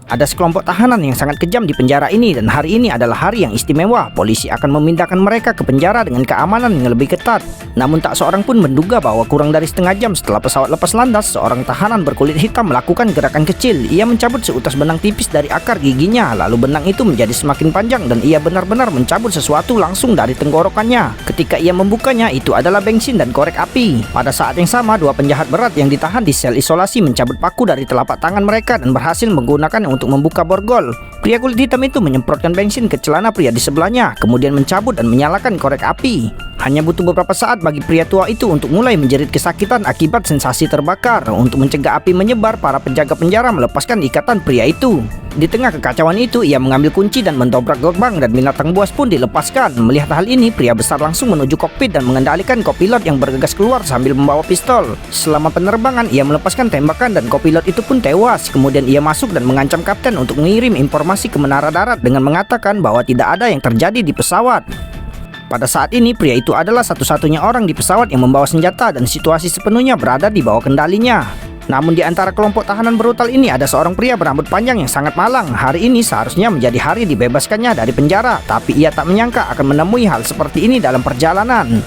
Ada sekelompok tahanan yang sangat kejam di penjara ini dan hari ini adalah hari yang istimewa. Polisi akan memindahkan mereka ke penjara dengan keamanan yang lebih ketat. Namun tak seorang pun menduga bahwa kurang dari setengah jam setelah pesawat lepas landas, seorang tahanan berkulit hitam melakukan gerakan kecil. Ia mencabut seutas benang tipis dari akar giginya, lalu benang itu menjadi semakin panjang dan ia benar-benar mencabut sesuatu langsung dari tenggorokannya. Ketika ia membukanya, itu adalah bensin dan korek api. Pada saat yang sama, dua penjahat berat yang ditahan di sel isolasi mencabut paku dari telapak tangan mereka dan berhasil menggunakannya untuk membuka borgol. Pria kulit hitam itu menyemprotkan bensin ke celana pria di sebelahnya, kemudian mencabut dan menyalakan korek api. Hanya butuh beberapa saat bagi pria tua itu untuk mulai menjerit kesakitan akibat sensasi terbakar. Untuk mencegah api menyebar, para penjaga penjara melepaskan ikatan pria itu. Di tengah kekacauan itu, ia mengambil kunci dan mendobrak gerbang dan binatang buas pun dilepaskan. Melihat hal ini, pria besar langsung menuju kokpit dan mengendalikan kopilot yang bergegas keluar sambil membawa pistol. Selama penerbangan, ia melepaskan tembakan dan kopilot itu pun tewas. Kemudian ia masuk dan mengancam kapten untuk mengirim informasi ke menara darat dengan mengatakan bahwa tidak ada yang terjadi di pesawat. Pada saat ini, pria itu adalah satu-satunya orang di pesawat yang membawa senjata dan situasi sepenuhnya berada di bawah kendalinya. Namun di antara kelompok tahanan brutal ini ada seorang pria berambut panjang yang sangat malang. Hari ini seharusnya menjadi hari dibebaskannya dari penjara, tapi ia tak menyangka akan menemui hal seperti ini dalam perjalanan.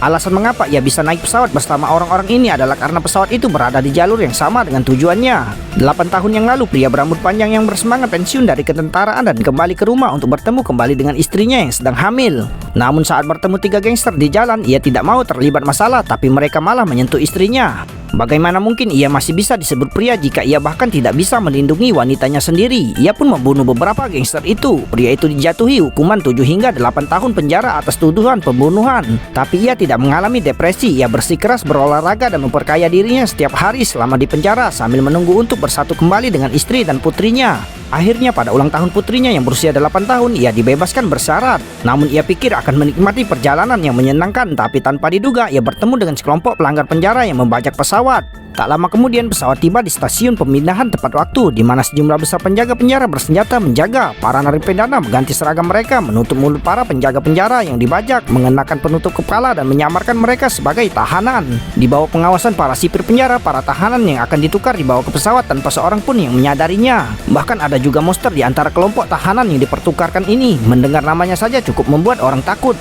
Alasan mengapa ia bisa naik pesawat bersama orang-orang ini adalah karena pesawat itu berada di jalur yang sama dengan tujuannya. 8 tahun yang lalu, pria berambut panjang yang bersemangat pensiun dari ketentaraan dan kembali ke rumah untuk bertemu kembali dengan istrinya yang sedang hamil. Namun saat bertemu 3 gangster di jalan, ia tidak mau terlibat masalah, tapi mereka malah menyentuh istrinya. Bagaimana mungkin ia masih bisa disebut pria jika ia bahkan tidak bisa melindungi wanitanya sendiri? Ia pun membunuh beberapa gangster itu. Pria itu dijatuhi hukuman 7 hingga 8 tahun penjara atas tuduhan pembunuhan. Tapi ia tidak mengalami depresi. Ia bersikeras berolahraga dan memperkaya dirinya setiap hari selama di penjara sambil menunggu untuk bersatu kembali dengan istri dan putrinya. Akhirnya pada ulang tahun putrinya yang berusia 8 tahun, ia dibebaskan bersyarat. Namun ia pikir akan menikmati perjalanan yang menyenangkan, tapi tanpa diduga ia bertemu dengan sekelompok pelanggar penjara yang membajak pesawat. Tak lama kemudian pesawat tiba di stasiun pemindahan tepat waktu, di mana sejumlah besar penjaga penjara bersenjata menjaga. Para narapidana mengganti seragam mereka, menutup mulut para penjaga penjara yang dibajak, mengenakan penutup kepala dan menyamarkan mereka sebagai tahanan. Di bawah pengawasan para sipir penjara, para tahanan yang akan ditukar dibawa ke pesawat tanpa seorang pun yang menyadarinya. Bahkan ada juga monster di antara kelompok tahanan yang dipertukarkan ini. Mendengar namanya saja cukup membuat orang takut.